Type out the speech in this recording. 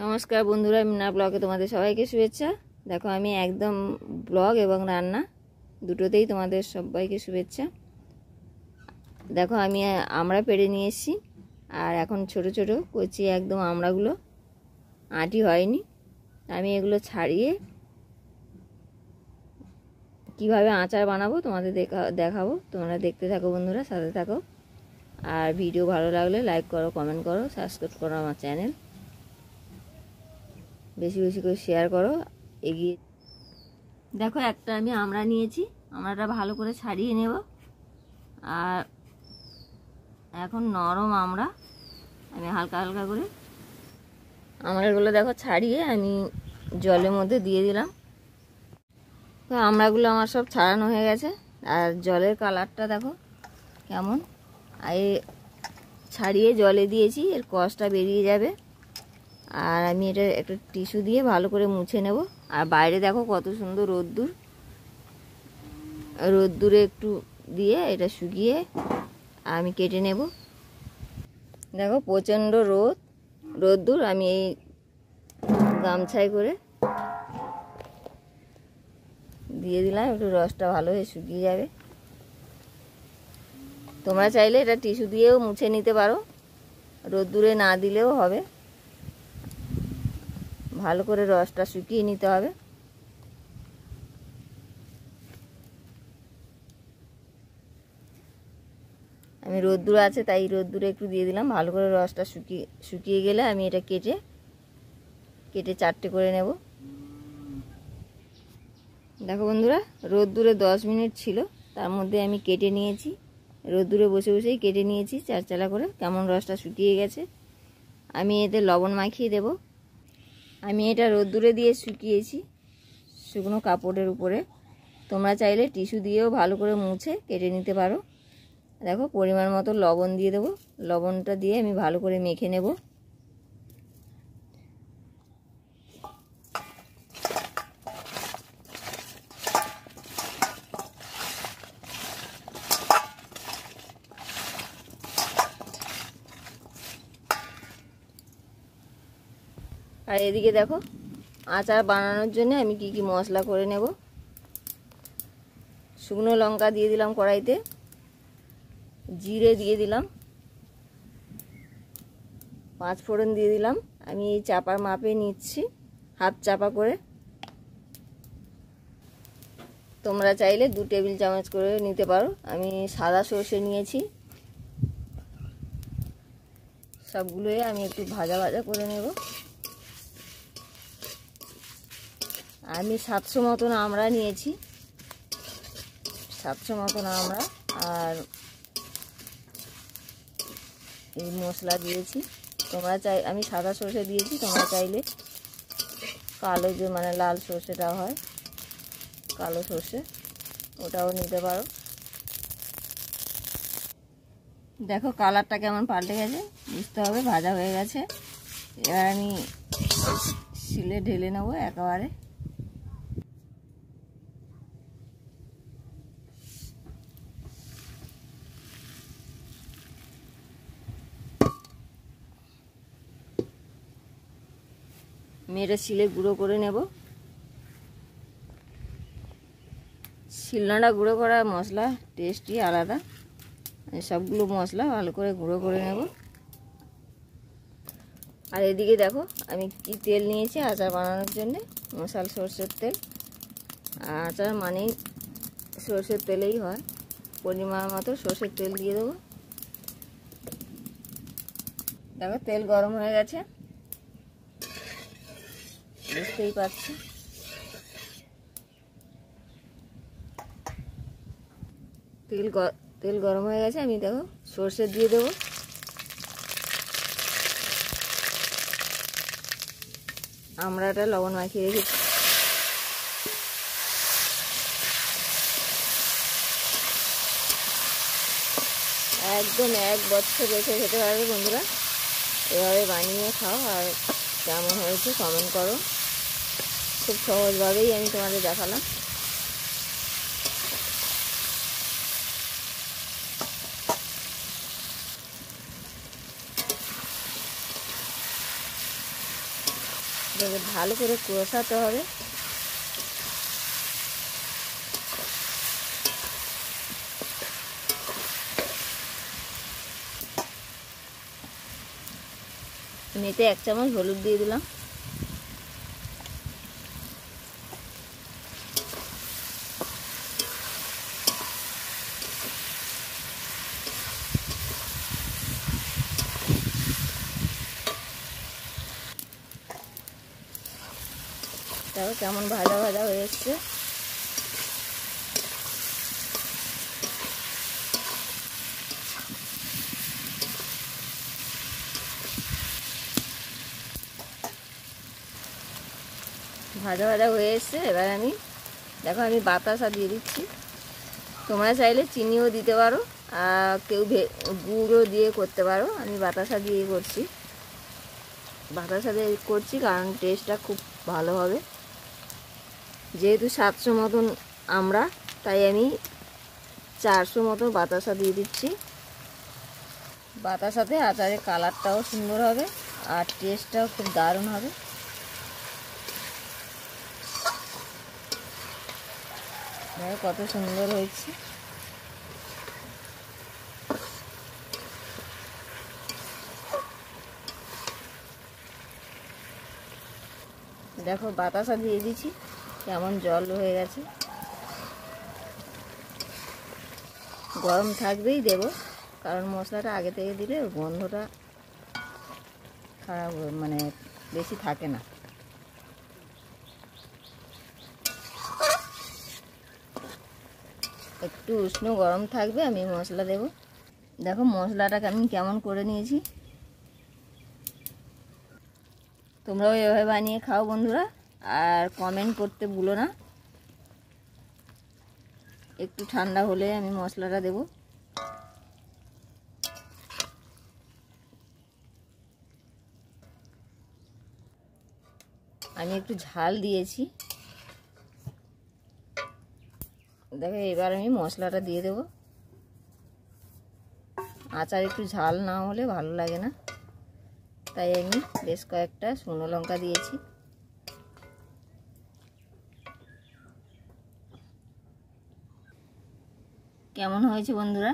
নমস্কার বন্ধুরা, মিনা ব্লগে তোমাদের সবাইকে শুভেচ্ছা। দেখো আমি একদম ব্লগ এবং রান্না দুটোতেই তোমাদের সবাইকে শুভেচ্ছা। দেখো আমি আমড়া পেড়ে নিয়ে এসেছি, আর এখন ছোট ছোট কচি একদম আমড়াগুলো আঁটি হয়নি। আমি এগুলো ছাড়িয়ে কিভাবে আচার বানাবো তোমাদের দেখাবো। তোমরা দেখতে থাকো বন্ধুরা, সাথে থাকো। আর ভিডিও ভালো লাগলে লাইক করো, কমেন্ট করো, সাবস্ক্রাইব করো আমার চ্যানেল, বেশি বেশি করে শেয়ার করো। এগিয়ে দেখো একটা আমি আমড়া নিয়েছি, আমড়াটা ভালো করে ছাড়িয়ে নেব। আর এখন নরম আমড়া, আমি হালকা হালকা করে আমড়াগুলো দেখো ছাড়িয়ে আমি জলের মধ্যে দিয়ে দিলাম। তো আমড়াগুলো আমার সব ছাড়ানো হয়ে গেছে, আর জলের কালারটা দেখো কেমন। আর ছাড়িয়ে জলে দিয়েছি, এর কষটা বেরিয়ে যাবে। আর আমি এটা একটা টিস্যু দিয়ে ভালো করে মুছে নেব। আর বাইরে দেখো কত সুন্দর রোদ্দুর, রোদ্দুরে একটু দিয়ে এটা শুকিয়ে আমি কেটে নেব। দেখো প্রচণ্ড রোদ্দুর, আমি এই গামছায় করে দিয়ে দিলাম, একটু রসটা ভালো হয়ে শুকিয়ে যাবে। তোমরা চাইলে এটা টিস্যু দিয়েও মুছে নিতে পারো, রোদ্দুরে না দিলেও হবে। ভালো করে রসটা শুকিয়ে নিতে হবে। আমি রোদ্দুর আছে তাই রোদ্দুরে একটু দিয়ে দিলাম। ভালো করে রসটা শুকিয়ে গেলে আমি এটা কেটে চারটে করে নেব। দেখো বন্ধুরা, রোদ্দুরে 10 মিনিট ছিল, তার মধ্যে আমি কেটে নিয়েছি। রোদ্দুরে বসে বসেই কেটে নিয়েছি চারচালা করে। কেমন রসটা শুকিয়ে গেছে। আমি এতে লবণ মাখিয়ে দেব। আমি এটা রোদ্দুরে দিয়ে শুকিয়েছি শুকনো কাপড়ের উপরে। তোমরা চাইলে টিস্যু দিয়েও ভালো করে মুছে কেটে নিতে পারো। দেখো পরিমাণ মতো লবণ দিয়ে দেবো। লবণটা দিয়ে আমি ভালো করে মেখে নেব। আর এদিকে দেখো আচার বানানোর জন্য আমি কি কি মশলা করে নেব। শুকনো লঙ্কা দিয়ে দিলাম কড়াইতে, জিরে দিয়ে দিলাম, 5 ফোড়ন দিয়ে দিলাম। আমি এই চাপার মাপে নিচ্ছি, হাফ চাপা করে। তোমরা চাইলে 2 টেবিল চামচ করে নিতে পারো। আমি সাদা সর্ষে নিয়েছি। সবগুলোই আমি একটু ভাজা ভাজা করে নেব। আমি 700 মতন আমড়া নিয়েছি, 700 মতন আমড়া। আর এই মশলা দিয়েছি। আমি সাদা সর্ষে দিয়েছি, তোমরা চাইলে কালো যে লাল সর্ষেটা হয়, কালো সর্ষে, ওটাও নিতে পারো। দেখো কালারটা কেমন পাল্টে গেছে, বুঝতে হবে ভাজা হয়ে গেছে। এবার আমি শিলে ঢেলে নেবো একেবারে। মেরে শিলে গুঁড়ো করে নেব। শিলনোড়া গুঁড়ো করা মশলা টেস্টই আলাদা। সবগুলো মশলা ভালো করে গুঁড়ো করে নেব। আর এদিকে দেখো আমি কি তেল নিয়েছি আচার বানানোর জন্য, মশাল সর্ষের তেল। আচার মানেই সর্ষের তেলেই হয়। পরিমাণ মতো সর্ষের তেল দিয়ে দেবো। দেখো তেল গরম হয়ে গেছে, বুঝতেই পারছি। তেল গরম হয়ে গেছে, আমি দেখো সর্ষে দিয়ে দেবো। আমড়াটা লবণ মাখিয়ে রেখেছি। একদম 1 বছর রেখে খেতে পারবে বন্ধুরা। এভাবে বানিয়ে খাও, আর কেমন হয়েছে কমেন্ট করো। খুব সহজভাবেই আমি তোমাদের দেখালাম। এটাকে ভালো করে কষাতে হবে। এতে 1 চামচ হলুদ দিয়ে দিলাম। দেখো কেমন ভাজা ভাজা হয়ে এসছে। ভাজা ভাজা হয়ে এসছে। এবার আমি দেখো আমি বাতাসা দিয়ে দিচ্ছি। তোমরা চাইলে চিনিও দিতে পারো, কেউ গুঁড়ো দিয়ে করতে পারো। আমি বাতাসা দিয়ে করছি। বাতাসা দিয়ে করছি কারণ টেস্টটা খুব ভালো হবে। যেহেতু 700 মতন আমরা, তাই আমি 400 মতো বাতাসা দিয়ে দিচ্ছি। বাতাসাতে আচারের কালারটাও সুন্দর হবে আর টেস্টটাও খুব দারুণ হবে। দেখো কত সুন্দর হয়েছে। দেখো বাতাসা দিয়ে দিচ্ছি, কেমন জল হয়ে গেছে। গরম থাকবেই দেব, কারণ মশলাটা আগে থেকে দিলে গন্ধটা খারাপ মানে বেশি থাকে না। একটু উষ্ণ গরম থাকবে, আমি মশলা দেব। দেখো মশলাটা আমি কেমন করে নিয়েছি। তোমরাও এভাবে বানিয়ে খাও বন্ধুরা, আর কমেন্ট করতে ভুলো না। একটু ঠান্ডা হলে আমি মশলাটা দেব। আমি একটু ঝাল দিয়েছি। দেখো এবার আমি মশলাটা দিয়ে দেব। আচার একটু ঝাল না হলে ভালো লাগে না, তাই আমি বেশ কয়েকটা শুকনো লঙ্কা দিয়েছি। কেমন হয়েছে বন্ধুরা?